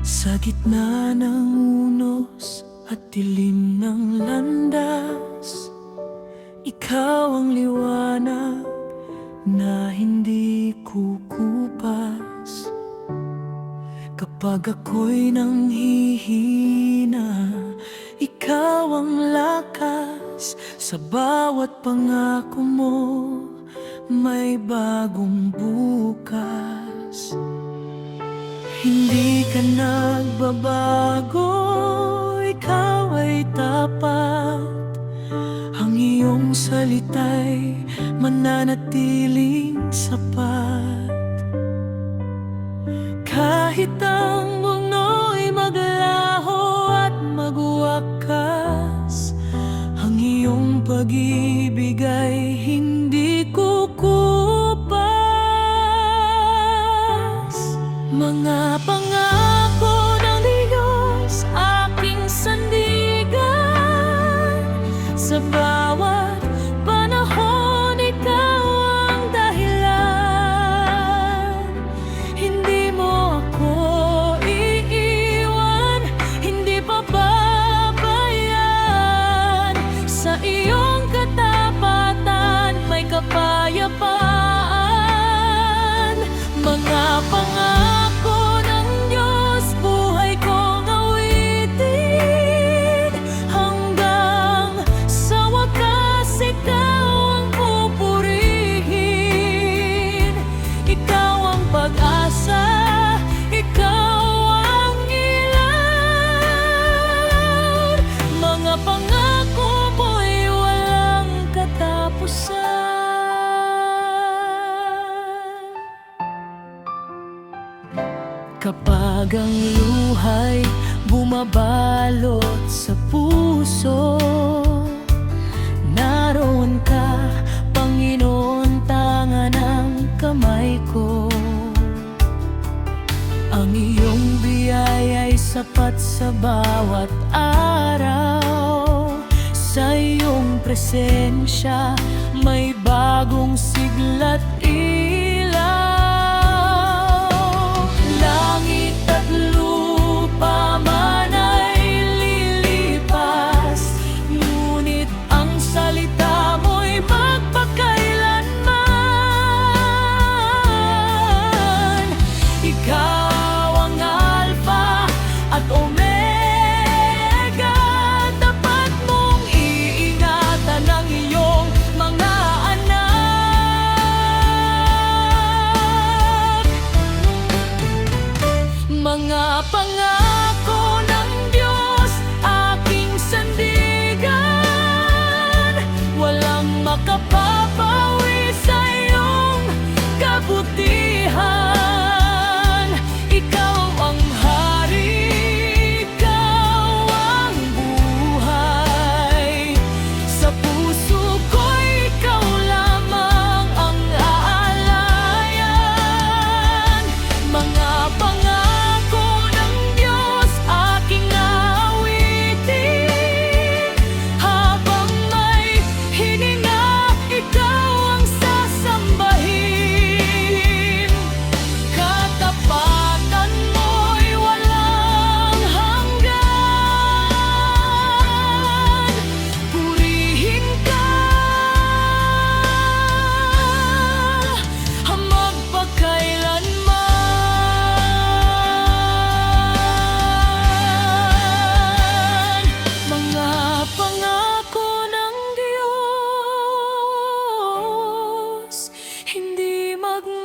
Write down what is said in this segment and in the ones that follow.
Sa gitna ng unos at dilim ng landas, ikaw ang liwanag na hindi kukupas. Kapag ako'y nanghihina, ikaw ang lakas. Sa bawat pangako mo, may bagong bukas. Hindi ka nagbabago, ikaw ay tapat. Ang iyong salita'y mananatiling sapat. Kahit ang mundo'y maglaho at magwakas, ang iyong pag-ibig ay hindi kukupas. Mga pangako ng Diyos, aking sandigan. Sa bawat panahon, ikaw ang dahilan. Hindi mo ako iiwan, hindi pababayaan. Sa iyong katapatan, may kapayapaan. Mga pangako ng Diyos, buhay kong awitin. Hanggang sa wakas, ikaw ang pupurihin. Ikaw ang pag-asa, ikaw ang ilan. Mga pangako mo'y walang katapusan. Kapag ang luha'y bumabalot sa puso, naroon ka, Panginoon, tanga ng kamay ko. Ang iyong biyaya'y sapat sa bawat araw. Sa iyong presensya, may bagong sigla't ilaw. Langit at lupa man ay lilipas, ngunit ang salita mo'y magpakailanman. Ikaw ang Alpha at Omega, dapat mong iingatan ang iyong mga anak. Mga pangako ng Diyos, aking sandigan. Walang makapapawi sa iyong kabutihan. Ikaw ang hari, ikaw ang buhay. Sa puso ko'y ikaw lamang ang aalayan. Mga pangako ng Diyos, aking awitin. Habang may hininga, ikaw ang sasambahin. Katapatan mo'y walang hanggan. Purihin ka magpakailanman. Mga pangako ng Diyos, hindi magmamaliw.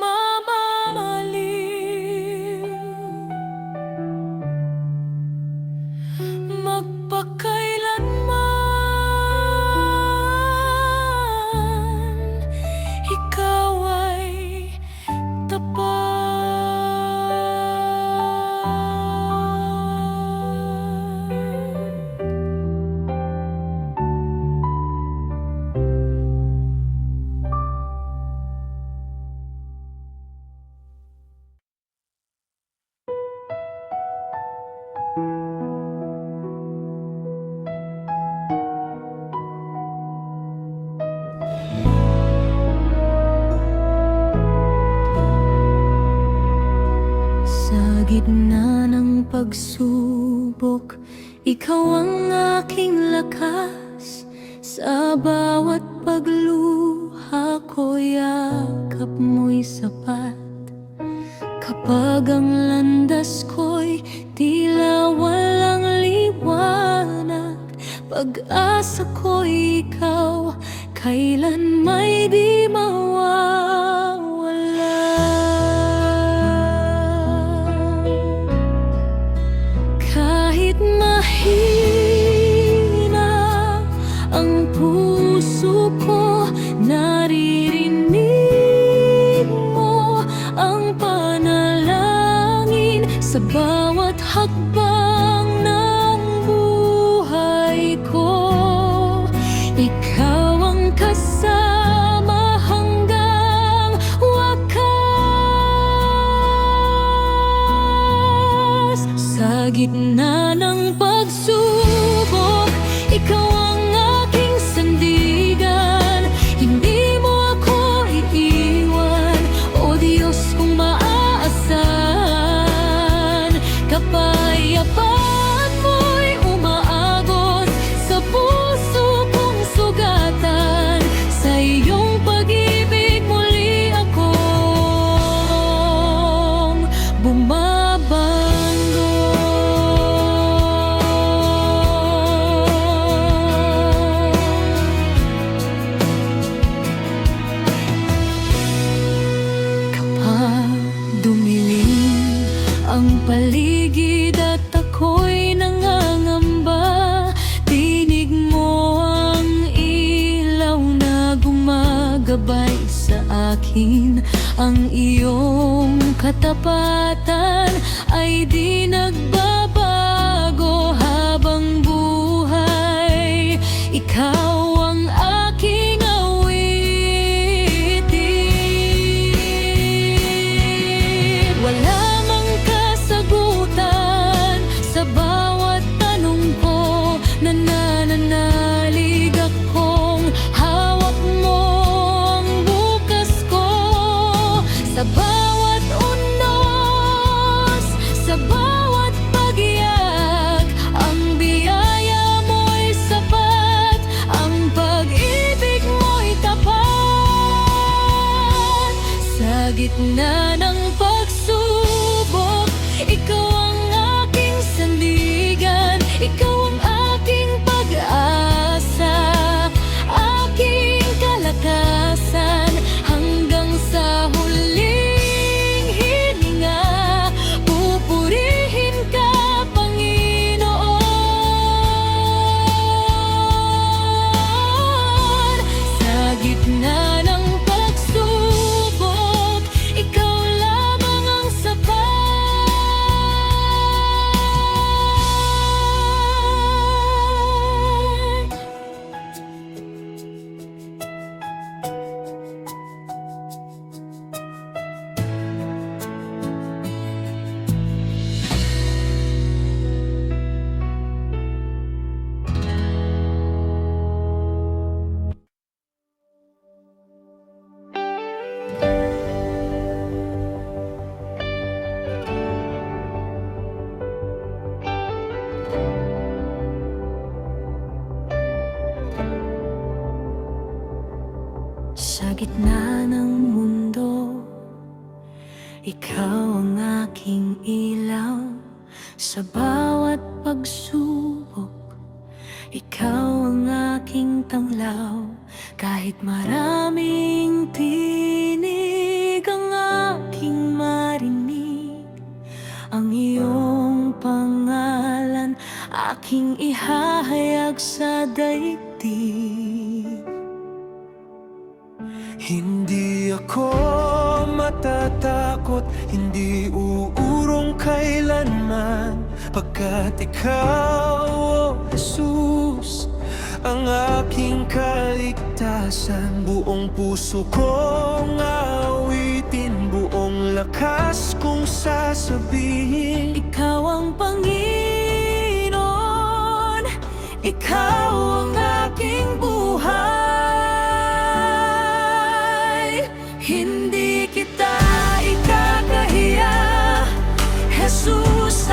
Magpakailanman, ikaw ay tapat. Sa gitna gitna ng pagsubok, ikaw ang aking lakas. Sa bawat pagluha ko, yakap mo'y sapat. Kapag ang landas ko'y tila walang liwanag, pag-asa ko'y ikaw, kailan may di mawawala. Kahit mahina ang puso ko, naririnig mo ang panalangin sa bawat hakbang ng buhay ko. Ikaw ang kasama hanggang wakas. Sa gitna ng pagsubok, ikaw ang aking sandigan. Hindi mo ako iiwan, o Diyos kong maaasahan. Kapayapaan mo'y umaagos sa puso kong sugatan. Sa iyong pag-ibig muli akong bumabanggo. Kapag dumilim ang paligid at ako'y nangangamba, tinig mo ang ilaw na gumagabay sa akin. Ang iyong katapatan ay di nagbabago habang buhay. Ikaw ang aking awitin. Wala mang kasagutan sa bawat tanong ko, nananalig akong hawak mo ang bukas ko. Sa bawat unos, sa bawat pag-iyak, ang biyaya mo'y sapat, ang pag-ibig mo'y tapat. Sa gitna ng pagsubok, ikaw ang aking sandigan. Ikaw ang aking pag-asa, aking kalakasan. Hanggang sa huling hininga, pupurihin ka, Panginoon. Sa gitna ng pagsubok, ikaw lamang ang sapat. Sa gitna ng mundo, ikaw ang aking ilaw. Sa bawat pagsubok, ikaw ang aking tanglaw. Kahit maraming tinig ang aking marinig, ang iyong pangalan aking ihahayag sa daigdig. Hindi ako matatakot, hindi uurong kailanman, pagkat ikaw, O Jesus, ang aking kaligtasan. Buong puso kong awitin, buong lakas kong sasabihin, Ikaw ang Panginoon, ikaw ang aking buhay. Hindi kita ikakahiya, Jesus.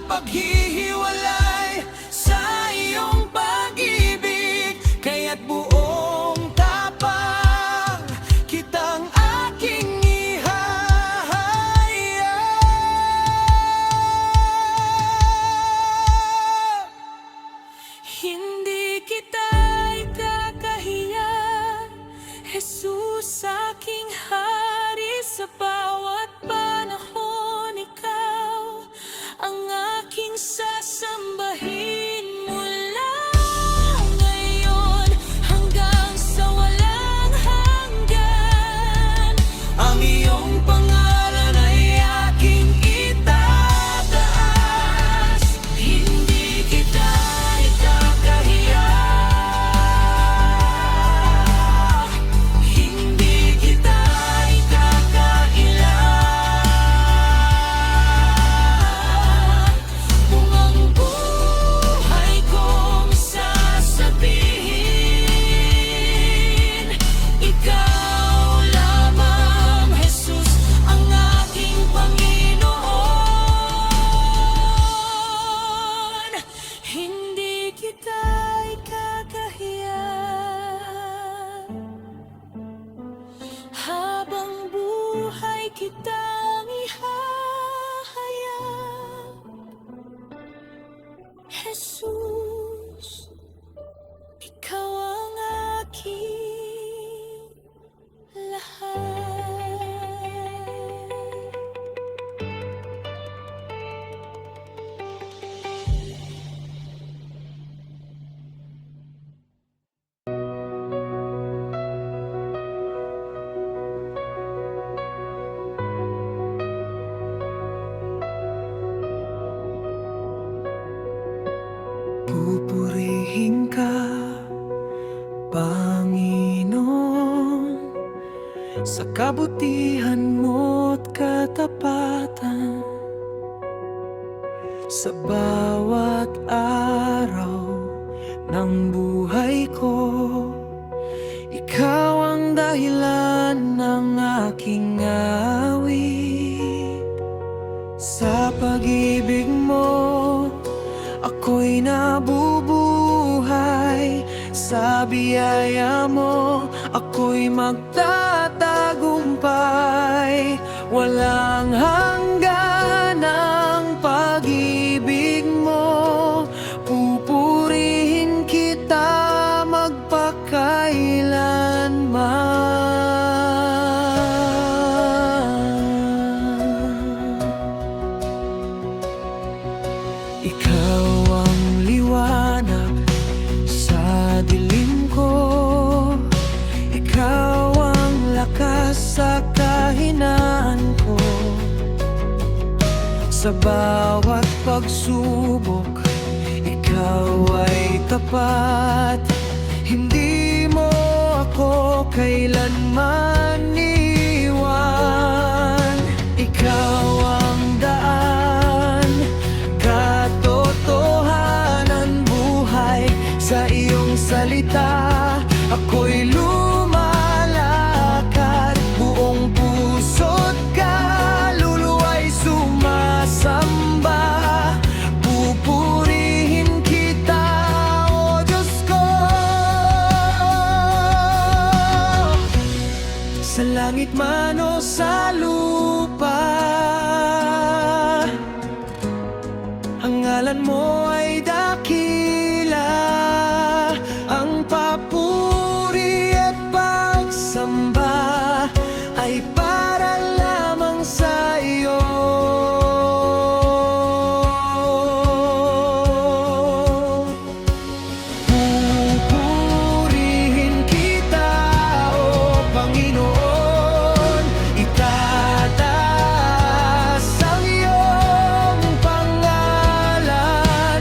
paghihiwalay sa iyong pag-ibig, kaya't buong tapang kitang aking ihahayag. Hindi kita ikakahiya, Jesus, aking hari. Sa bawat panahon, ikaw ang aking sasambahin. Mula ngayon hanggang sa walang hanggan, Ang iyong pangalan ay aking itataas. hindi kita ikakahiya, hindi kita ikakaila. Kung ang buhay kong sasabihin, ikaw lamang, Jesus, ang aking Panginoon. Hindi kita ikakahiya, habang buhay kitang ihahayag. Jesus, ikaw ang aking lahat. Pupurihin ka, Panginoon, sa kabutihan mo't katapatan. Sa bawat araw ng buhay ko, ikaw ang dahilan ng aking awit. Sa pag-ibig mo, ako'y nabubuhay. Sa biyaya mo, ako'y magtatagumpay. Walang hanggan ang pag-ibig mo. Pupurihin kita magpakailanman. Ikaw ang liwanag sa dilim ko. Ikaw ang lakas sa kahinaan ko. Sa bawat pagsubok, ikaw ay tapat. Hindi mo ako kailanman iwan. Ikaw ang daan, katotohanan, buhay. Sa iyong salita, ako'y lumalakad. Buong puso't kaluluwa'y sumasamba. Pupurihin kita, O Diyos ko. Sa langit man o sa lupa, ang ngalan mo ay dakila. Ang papuri at pagsamba ay para lamang sa iyo. Pupurihin kita, O Panginoon. Itataas ang iyong pangalan.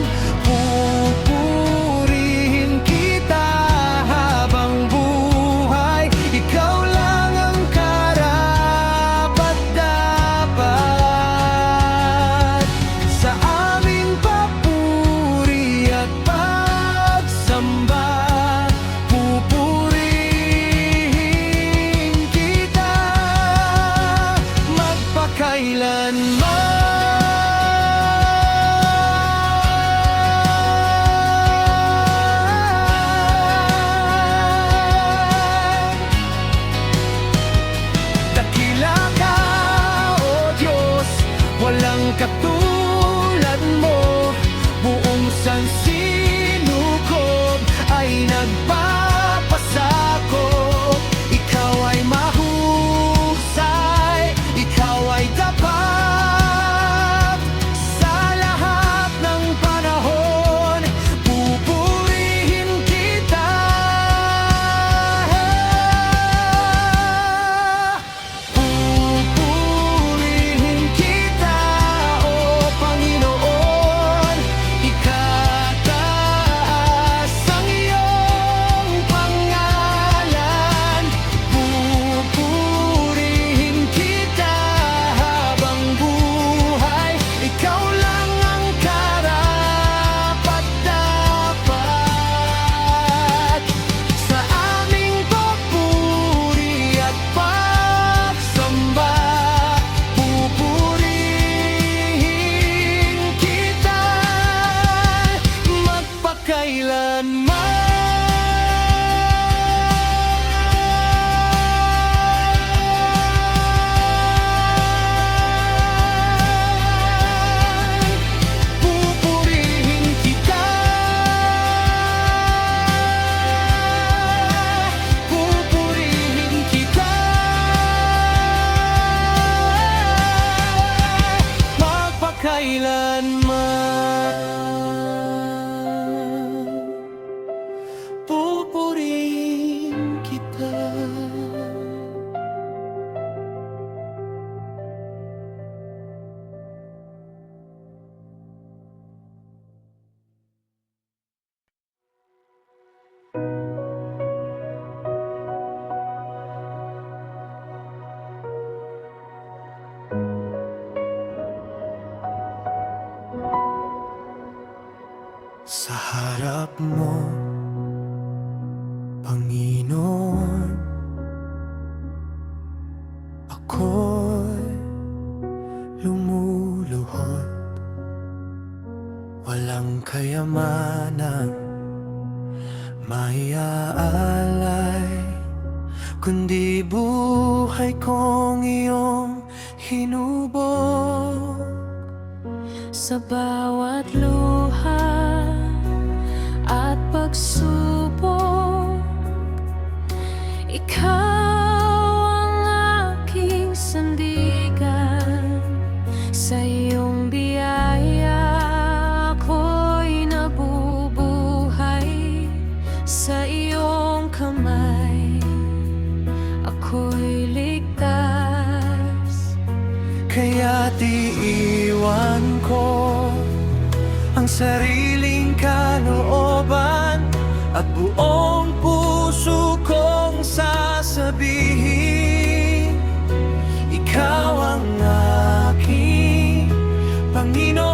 harap mo, Panginoon. Ako'y lumuluhod, walang kayamanan maiaalay, kundi buhay kong iyong hinubog. Sa bawat luha at pagsubok, ikaw ang aking sandigan. Sa iyong biyaya ako'y nabubuhay, sa iyong kamay ako'y ligtas. Kaya't iiwan ko ang sariling kalooban at buong puso kong sasabihin, ikaw ang aking Panginoon.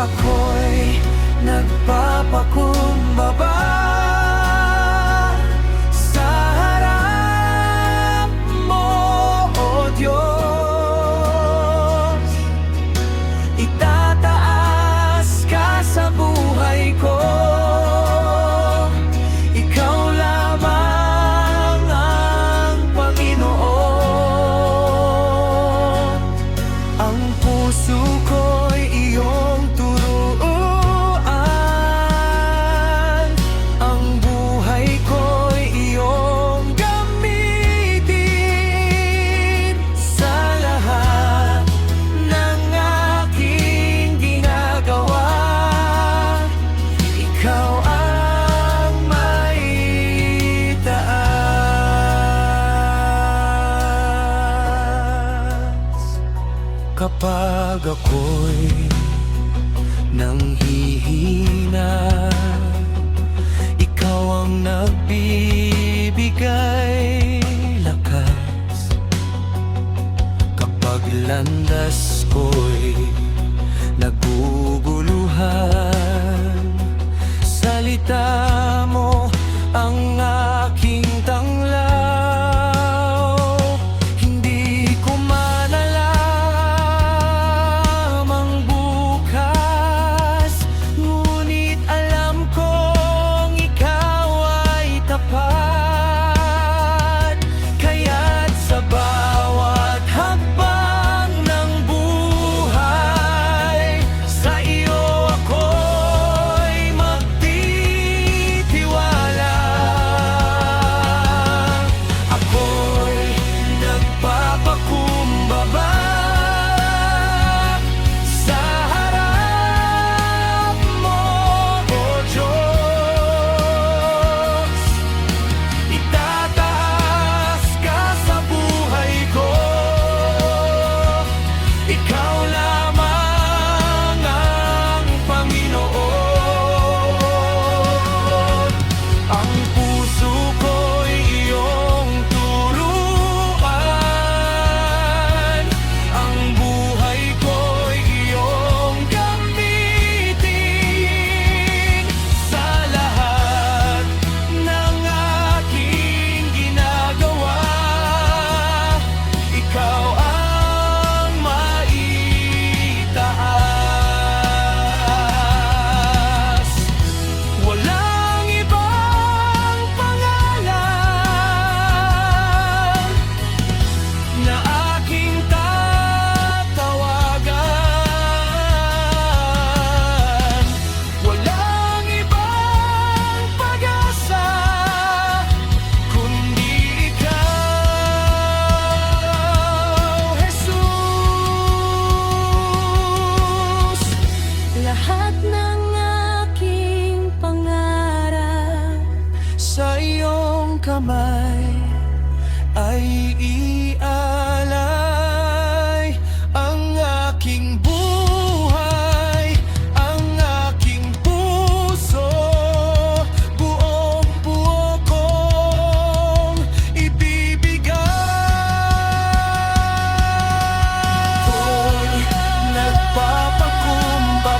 Ako'y nagpapakumbaba sa harap mo, O Diyos. Itataas ka sa buhay ko, ikaw lamang ang Panginoon. Ang puso ko'y iyong turuan, ang buhay ko'y iyong gamitin. Sa lahat ng aking ginagawa, ikaw ang maitaas. Kapag ako'y nanghihina, ikaw ang nagbibigay lakas. Kapag landas ko'y naguguluhan, salita mo ang aking tanglaw. Hindi ko man alam ang bukas, ngunit alam kong ikaw ay tapat. Kaya't sa bawat hakbang ng buhay, sa iyo ako'y magtitiwala. Ako'y nagpapakumbaba sa harap mo, O Diyos. Itataas ka sa buhay ko, ikaw lamang ang Panginoon. Ang puso ko'y iyong turuan, ang buhay ko'y iyong gamitin. Sa lahat ng aking ginagawa, ikaw ang maitaas. Walang ibang pangalan na aking tatawagan. Walang ibang pag-asa kundi ikaw, Jesus. Lahat ng aking pangarap Sa iyong kamay ay ialay ang aking buhay, ang aking puso, buong buo kong ibibigay. Ako'y nagpapakumbaba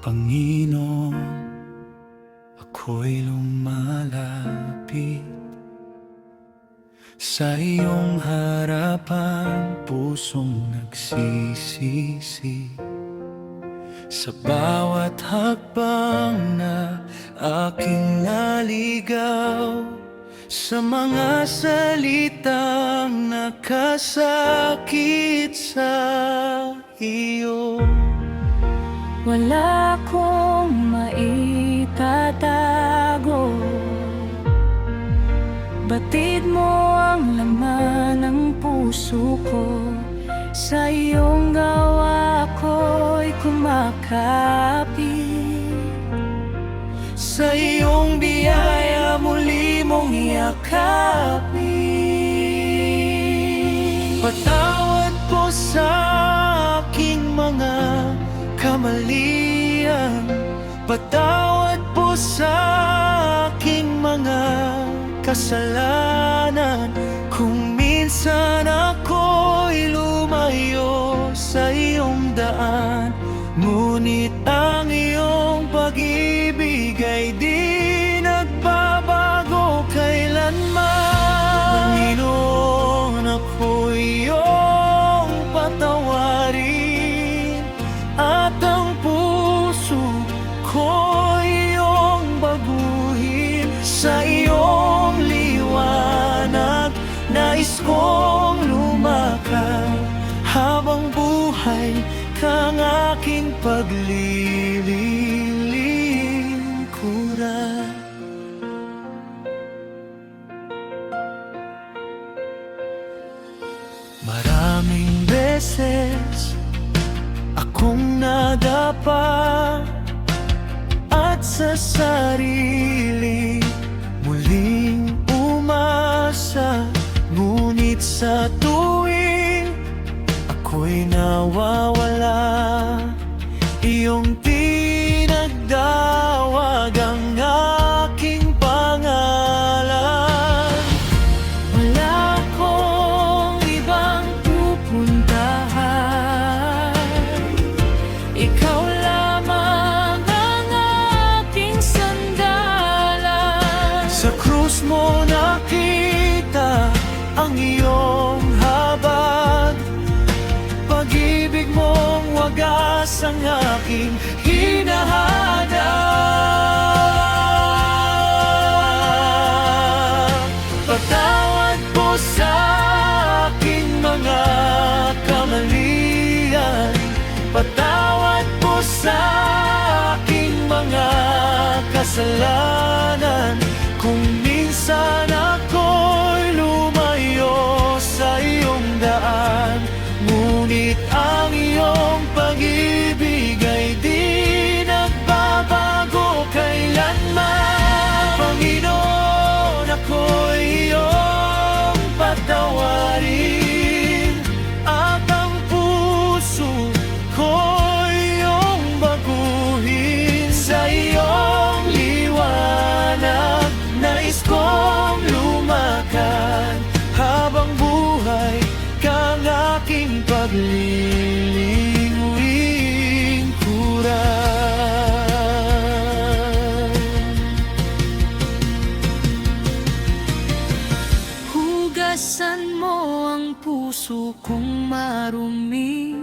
Panginoon, ako'y lumalapit sa iyong harapan, pusong nagsisisi sa bawat hakbang na aking naligaw, sa mga salitang nakasakit sa iyo. Wala akong maitatago, batid mo ang laman ng puso ko. Sa iyong gawa ako'y kumakapit, Sa iyong biyaya muli mong yakapin. Patawad po sa aking mga kamalian, patawad po sa aking mga kasalanan. Kung minsan ako'y lumayo sa iyong daan, ngunit ang iyong pag-ibig ay di nagbabago kailanman. Panginoon, ako'y iyong patawarin, at ang puso ko'y iyong baguhin. Sa iyong liwanag nais kong lumakad, habang buhay kang aking paglilingkuran. Maraming beses akong nadapa at sa sarili muling umasa, ngunit sa tuwing ako'y nawawala, iyong tinagdawag ang aking pangalan. wala akong ibang pupuntahan, ikaw lamang ang aking sandalan. Sa krus mo nakita ang iyong habag, pag-ibig mong wagas ang aking hinahanap. Patawad po sa aking mga kamalian, patawad po sa aking mga kasalanan. Kung minsan ako'y lumayo sa iyong daan, ngunit ang iyong pag-ibig ay di nagbabago kailanman. Panginoon, ako'y iyong patawarin, at ang puso ko'y iyong baguhin. Sa iyong liwanag nais kong lumakad, habang buhay kang aking paglilingkuran. Hugasan mo ang puso kong marumi,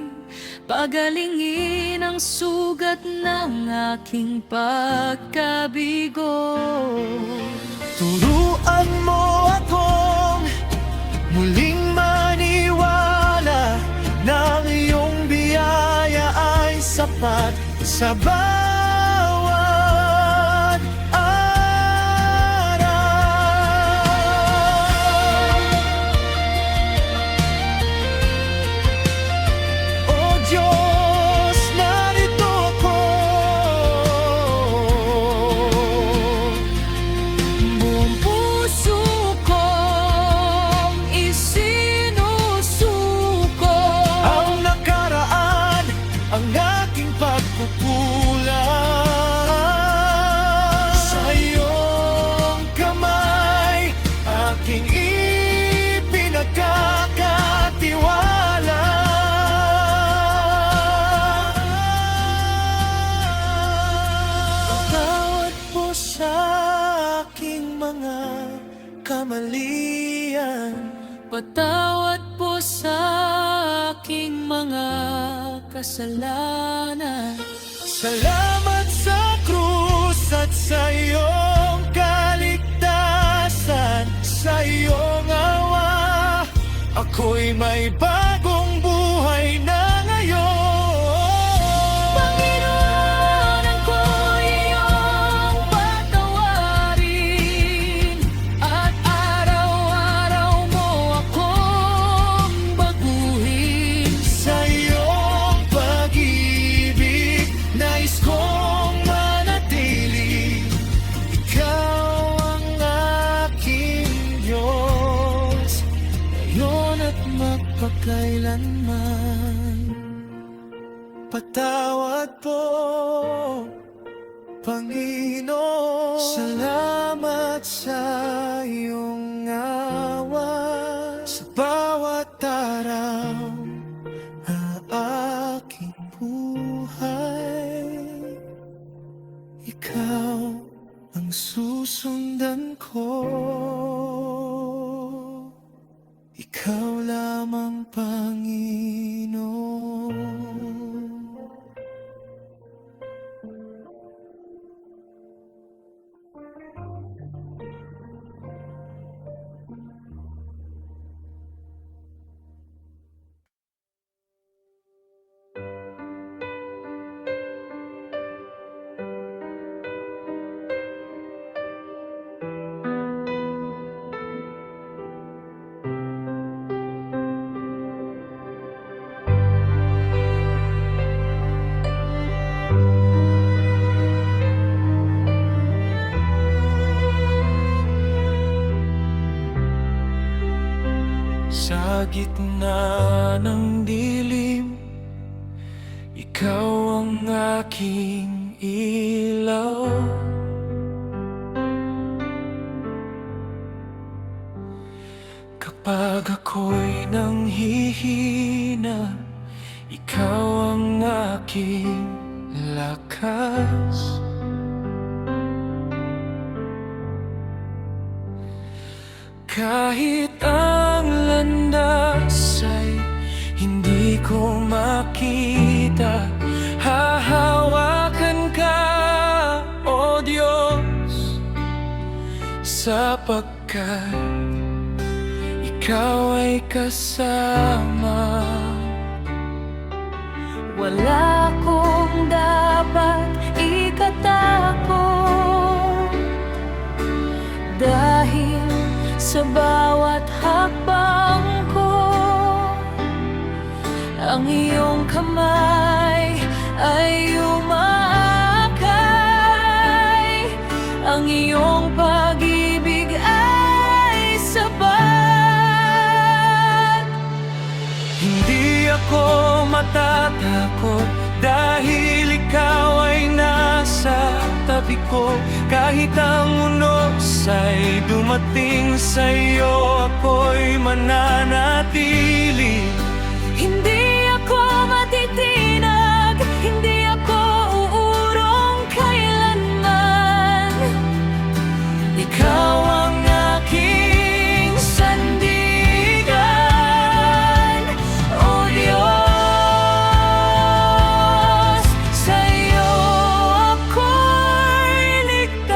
pagalingin ang sugat ng aking pagkabigo. Turuan mo akong muling maniwala na ang iyong biyaya ay sapat sa bawat araw. O Diyos, narito ako, Buong puso kong isinusuko ang nakaraan, ang aking pagkukulang. Patawad po sa aking mga kasalanan. Salamat sa krus at sa iyong kaligtasan. Sa iyong awa, ako'y may bagong buhay na ngayon. Panginoon, ako'y iyong patawarin, at araw-araw mo akong baguhin. Sa iyong pag-ibig, nais kong manatili. Ikaw ang aking Diyos, ngayon at magpakailanman. Patawad po, Panginoon. Salamat sa iyong awa sa bawat araw ng aking buhay. Ikaw ang susundan ko. Ikaw lamang, Panginoon. Sa gitna ng dilim, ikaw ang aking ilaw. Kapag ako'y nanghihina, ikaw ang aking lakas. Kahit ang landas ay hindi ko makita, hahawakan ka, O Diyos, sapagkat ikaw ay kasama. Wala akong dapat ikatakot, dahil sa bawat hakbang ko, ang iyong kamay ay umaakay, ang iyong pag-ibig ay sapat. Hindi ako matatakot dahil ikaw ay nasa tabi ko. Kahit ang unos ay dumating sa'yo, ako'y mananatili. Hindi ako matitinag, hindi ako uurong kailanman. Ikaw ang aking sandigan, O Diyos, sa'yo ako'y ligtas.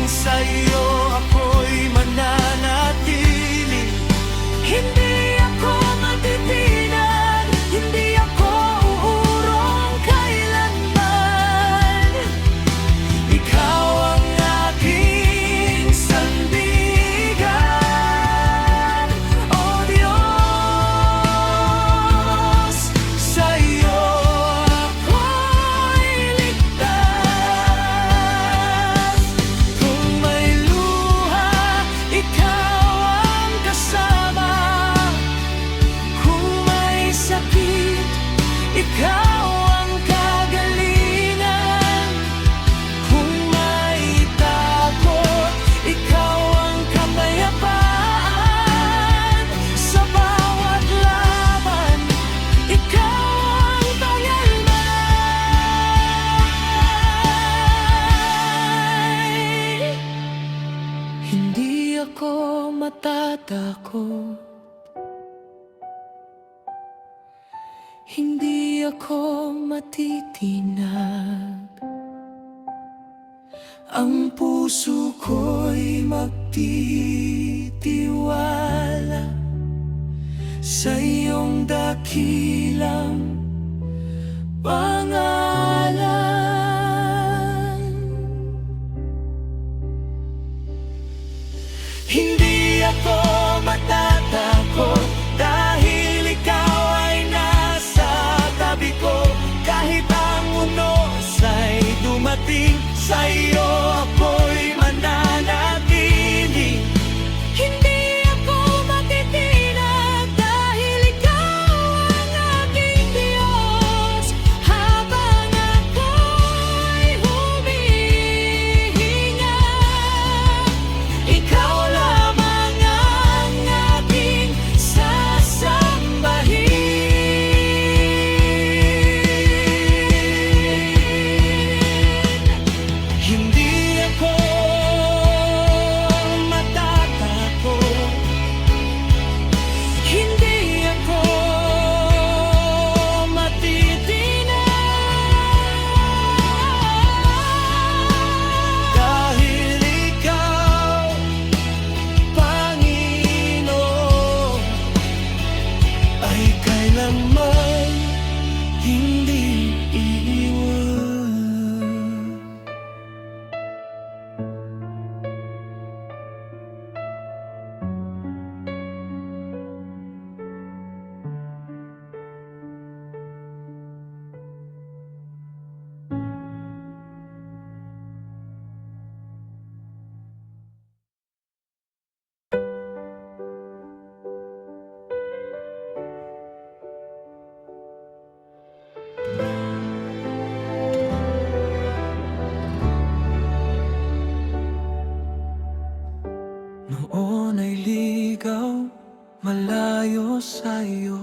sa'yo ako'y mananatili. Hindi ako matitinag, hindi ako uurong kailanman. Ikaw ang aking sandigan, O Diyos. Sa'yo ako'y ligtas. Kung may luha, ikaw ang kasama. Kung may sakit, ikaw ang kagalingan. Kung may takot, ikaw ang kapayapaan. Sa bawat laban, ikaw ang tagalmay. Hindi ako matatakot, hindi ako matitinag. Ang puso ko'y magtitiwala sa iyong dakilang pangalan. Hindi ako matatakot dahil ikaw ay nasa tabi ko. Kahit ang unos ay dumating, sa'yo ako'y mananatili. Hindi ako matitinag dahil ikaw ang aking Diyos. Habang ako'y humihinga, Ikaw lamang ang aking sasambahin. Hindi ako matatakot, hindi ako matitinag. dahil ikaw, Panginoon, ay kailanman hindi iiwan. Noon ay ligaw, malayo sa'yo,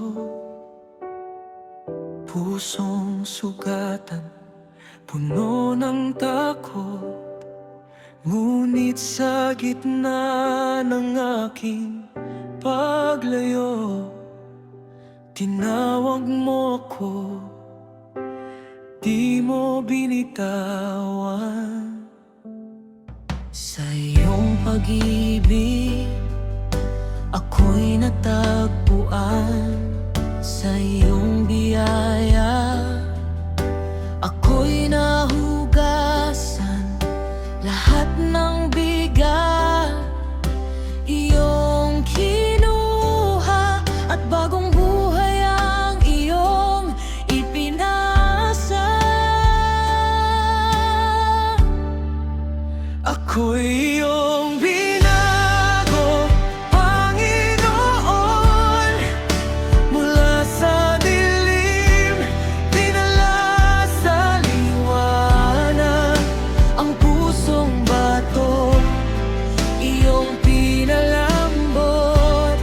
pusong sugatan, puno ng takot. Ngunit sa gitna ng aking paglayo, tinawag mo ko, di mo binitawan. Sa iyong pag-ibig, ako'y natagpuan. Sa iyong biyaya, ako'y nahugasan. Lahat ng bigat, iyong kinuha, at bagong buhay ang iyong ipinasa. Ako'y iyong binago, Panginoon, mula sa dilim, dinala sa liwanag. Ang pusong bato, iyong pinalambot,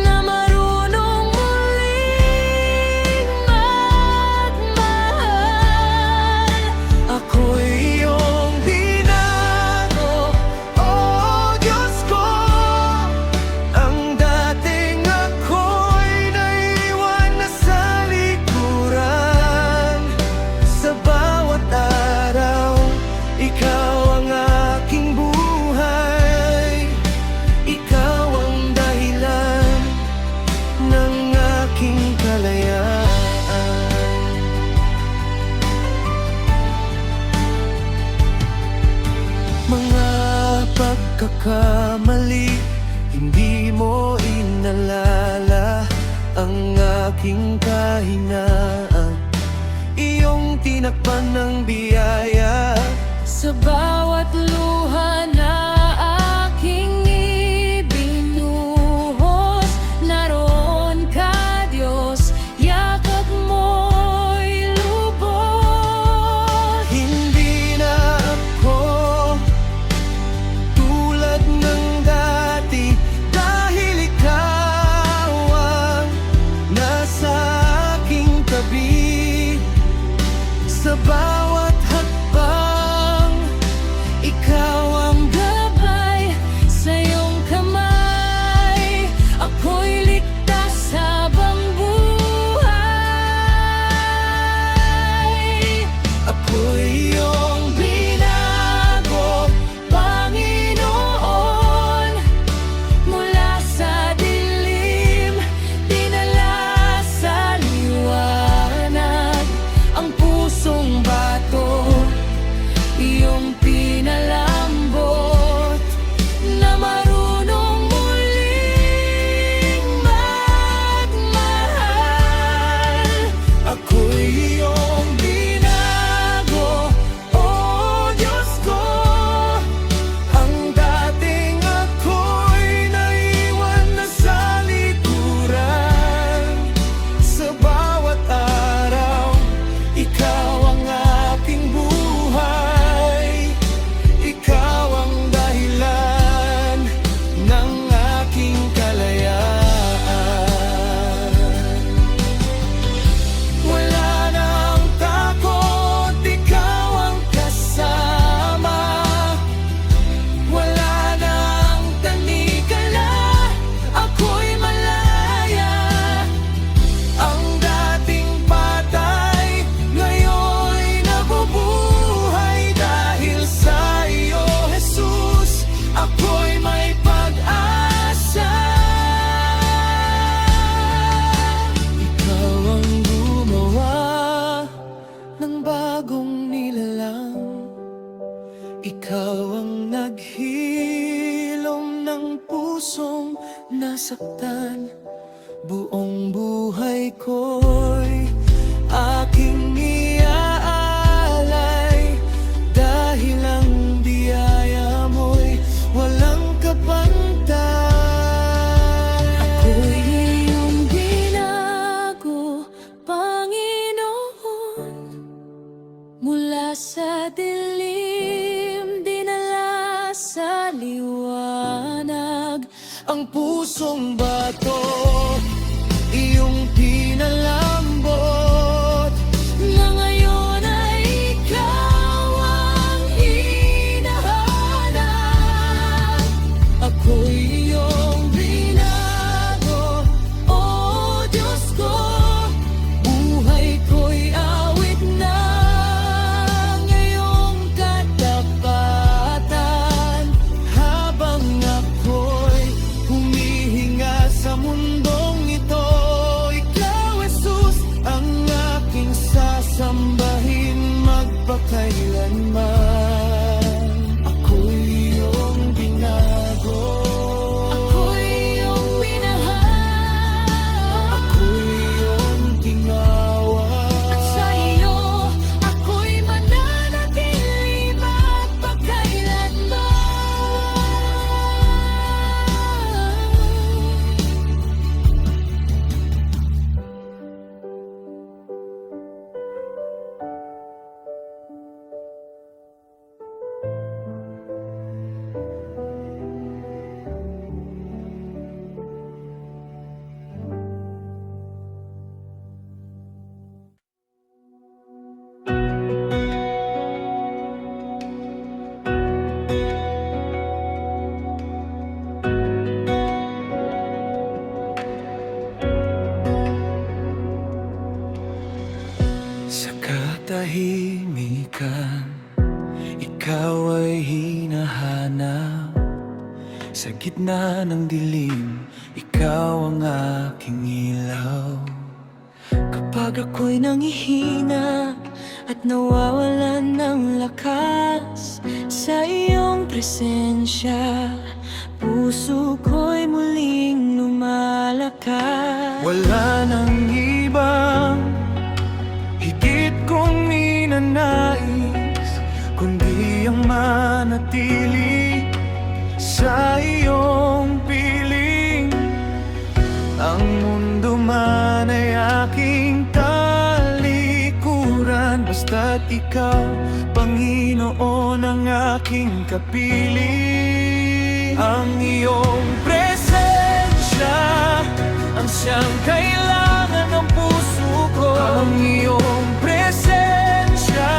na marunong muling magmahal. Ako'y iyong binago, O Diyos ko. Ang dating ako'y naiwan na sa likuran. Sa bawat araw, ikaw ang pagkakamali, hindi mo inalala ang aking kahinaan. Iyong tinakpan ng biyaya. Sa bawat luha na aking ibinuhos, naroon ka, Diyos, yakap mo'y lubos. Hindi na ako tulad ng dati, dahil ikaw ang nasa aking tabi. Sa bawat hakbang, ikaw ang Gabay sa iyong kamay, ako'y ligtas habang buhay. ako'y iyong binago, Panginoon. Mula sa dilim, dinala sa liwanag. Ang pusong bato, iyong pinalambot, na marunong muling magmahal. Ako'y iyong binago, O Diyos ko. Ang dating ako'y naiwan na sa likuran. Sa bawat araw, ikaw ang aking buhay. Ikaw ang dahilan ng aking kalayaan. Wala nang takot, ikaw ang kasama. Wala nang tanikala, ako'y malaya. Ang dating patay, ngayon'y nabubuhay. Dahil sa iyo, Jesus, ako'y may pag-asa. Ikaw ang gumawa ng bagong nilalang. Ikaw ang naghilom ng pusong nasaktan. Buong buhay ko'y aking iaalay, dahil ang biyaya mo'y walang kapantay. Ako'y iyong binago, Panginoon. Mula sa dilim, dinala sa liwanag. Ang pusong bato, iyong pinalambot, Na ngayon ay ikaw ang hinahanap. ako'y iyong binago, O Diyos ko. Buhay ko'y awit ng iyong katapatan. Habang ako'y humihinga sa mundong ito, ikaw, Jesus, ang aking sasambahin magpakailanman. Ako'y iyong binago, Ako'y iyong minahal. ako'y iyong tinawag. At sa iyo, ako'y mananatili Sa katahimikan, ikaw ay hinahanap. Sa gitna ng dilim, ikaw ang aking ilaw. Kapag ako'y nangihina at nawawalan ng lakas, sa iyong presensya, puso ko'y muling lumalakad. Wala nang ibang higit kong ninanais, kundi ang manatili sa iyong piling. Ang mundo man ay aking talikuran, basta't ikaw, Panginoon, ang aking kapiling. Ang iyong presensya ang siyang kailangan ng puso ko. Ang iyong presensya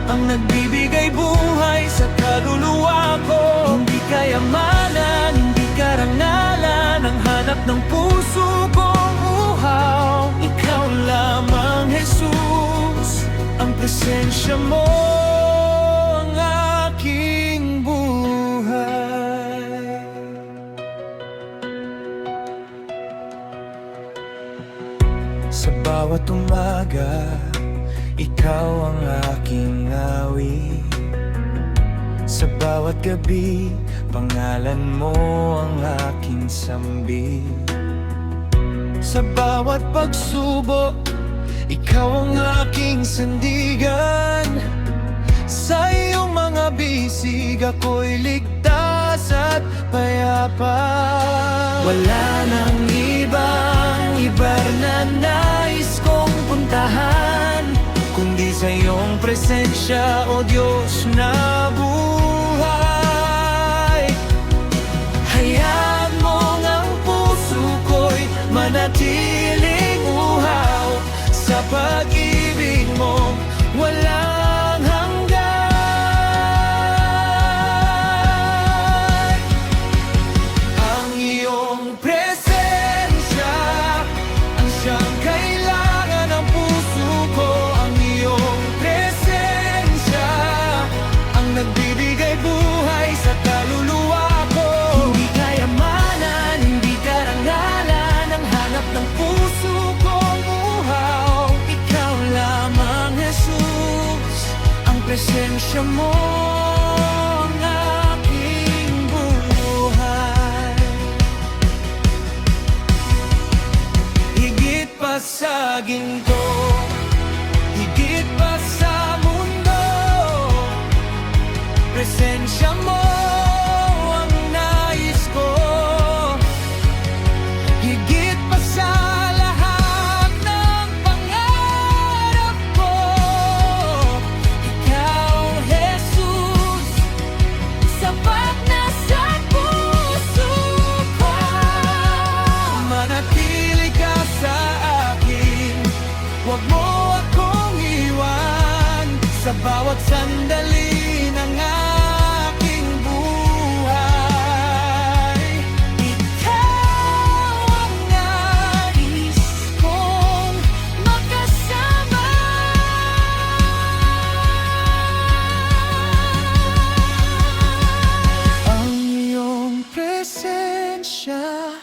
ang nagbibigay buhay sa kaluluwa ko. Hindi kayamanan, hindi karangalan ang hanap ng puso kong uhaw. Ikaw lamang, Jesus, ang presensya mo ang aking buhay. Sa bawat umaga, ikaw ang aking awit. Sa bawat gabi, pangalan mo ang aking sambit. Sa bawat pagsubok, ikaw ang aking sandigan. Sa iyong mga bisig, ako'y ligtas at payapa. Wala nang iba na nais kong puntahan, kundi sa iyong presensya, O Diyos na buhay. Hayaan mo ang puso ko'y manatiling uhaw sa pag-ibig mo walang hanggan. Ang iyong presensya ang siyang kailangan ng puso ko. Ang iyong presensya ang nagbibigay buhay sa kaluluwa ko. Hindi kayamanan, hindi karangalan ang hanap ng puso kong uhaw. Ikaw lamang, Jesus, ang presensya mo ang aking buhay. Higit pa sa ginto, higit pa sa mundo, presensya mo ang nais ko. Higit pa sa lahat ng pangarap ko, ikaw, Jesus, Sapat na sa puso ko. manatili ka sa akin. Huwag mo akong iwan sa bawat sandali ng aking buhay. Ikaw ang nais kong makasama. Ang iyong presensya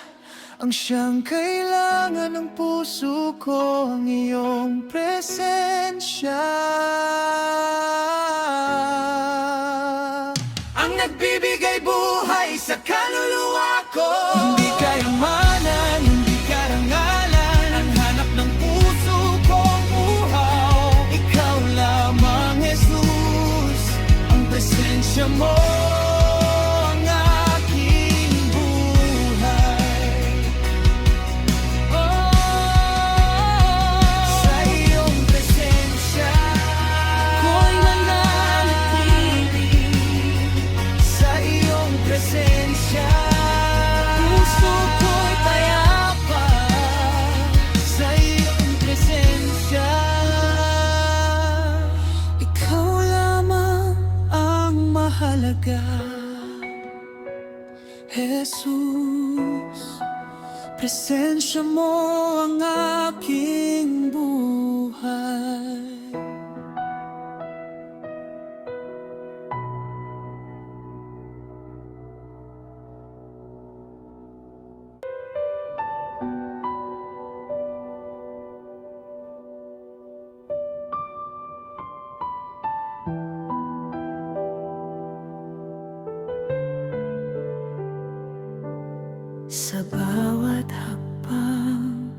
ang siyang kailangan ng puso ko. Ang iyong presensya ang nagbibigay buhay sa kaluluwa ko. Hindi kayamanan, hindi karangalan ang hanap ng puso kong uhaw. Ikaw lamang, Jesus, ang presensya mo ang aking buhay. Sa iyong presensya Ko'y mananatili, sa iyong presensya, puso ko'y payapa. sa iyong presensya. Ikaw lamang ang mahalaga, Jesus. Presensya mo ang aking buhay. Sa bawat hakbang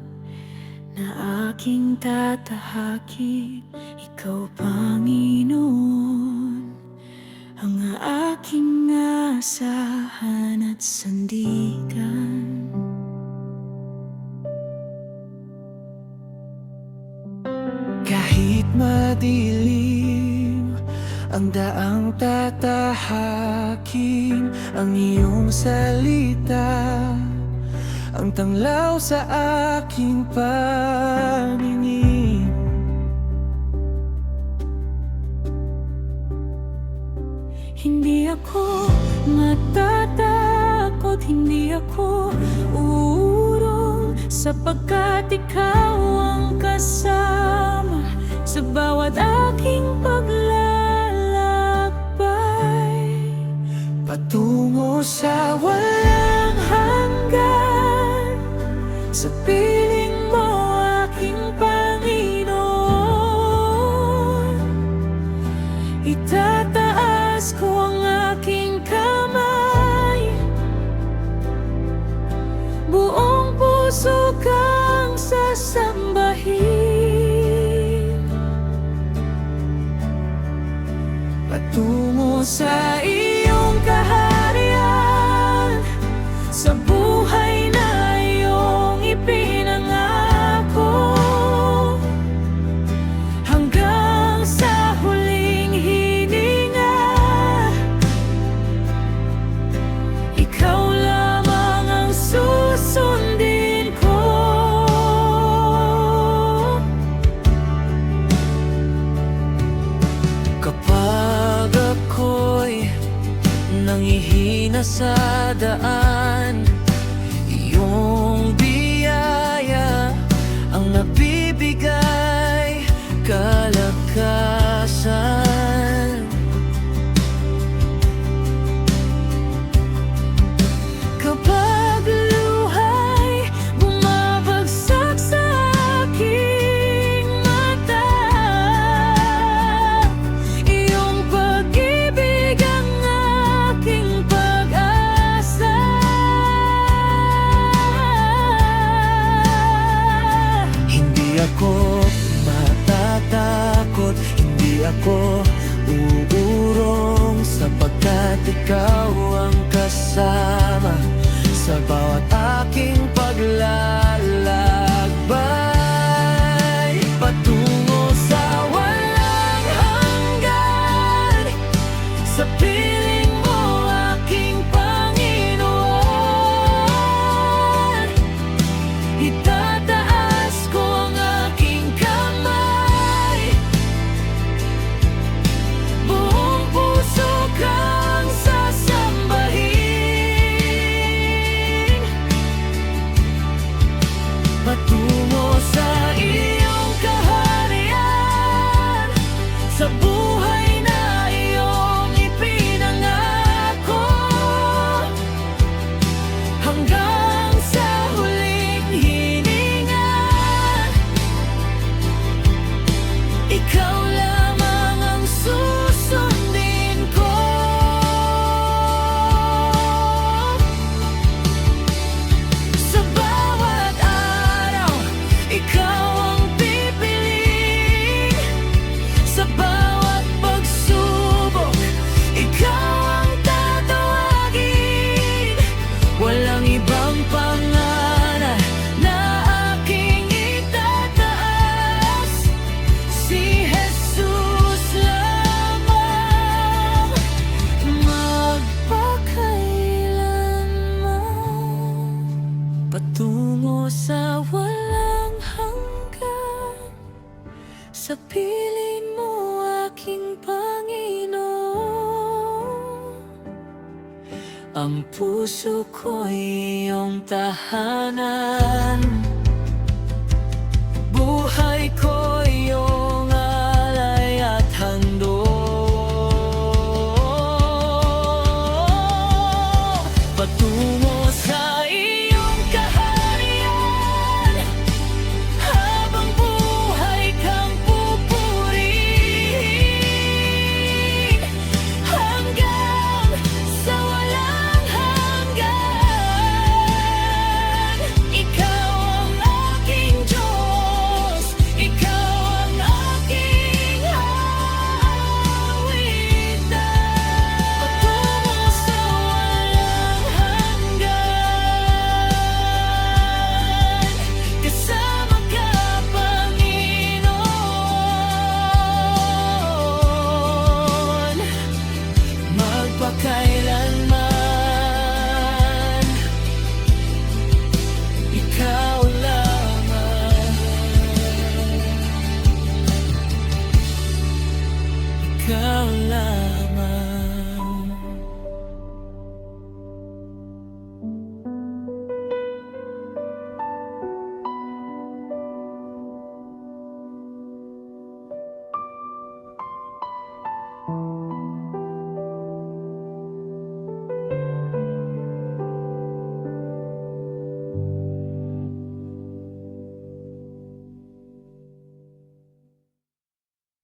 na aking tatahakin, Ikaw, Panginoon, ang aking asahan at sandigan. Kahit madilim ang daang tatahakin, ang iyong salita ang tanglaw sa aking paningin. Hindi ako matatakot, hindi ako uurong, sapagkat Ikaw ang kasama sa bawat aking paglalakbay. Patungo sa walang hanggan, sa piling mo aking Panginoon. Itataas ko ang aking kamay, buong puso kang sasambahin. Patungo sa iyong kaharian, sa buhay na iyong ipinangako, hanggang sa huling hininga. Ikaw lamang ang susundin ko. Kapag ako'y nangihina sa daan, iyong biyaya ang nabibigay kalakasan. Kapag luhay bumabagsak sa aking mata, iyong pag-ibig ang aking pag-asa. Hindi ako matatakot, hindi ako uurong, sapagkat Ikaw ang kasama sa bawat aking paglalakbay. Patungo sa walang hanggan, sa piling mo aking Panginoon. Itataas ko ang aking kamay, buong puso kang sasambahin. Patungo sa iyong kaharian, sa buhay na iyong ipinangako, hanggang sa huling hininga. Ikaw lamang ang susundin ko. Sa bawat araw, Ikaw ang pipiliin. Sa bawat pagsubok, Ikaw ang tatawagin. Walang ibang pangalan na aking itataas, si Jesus lamang magpakailanman. Patungo sa walang hanggan, sa piling mo aking Panginoon. Ang puso ko'y iyong tahanan, buhay ko iyong alay at handog. Patungo sa iyong kaharian, habang buhay kang pupurihin, hanggang sa walang hanggan. ikaw lamang.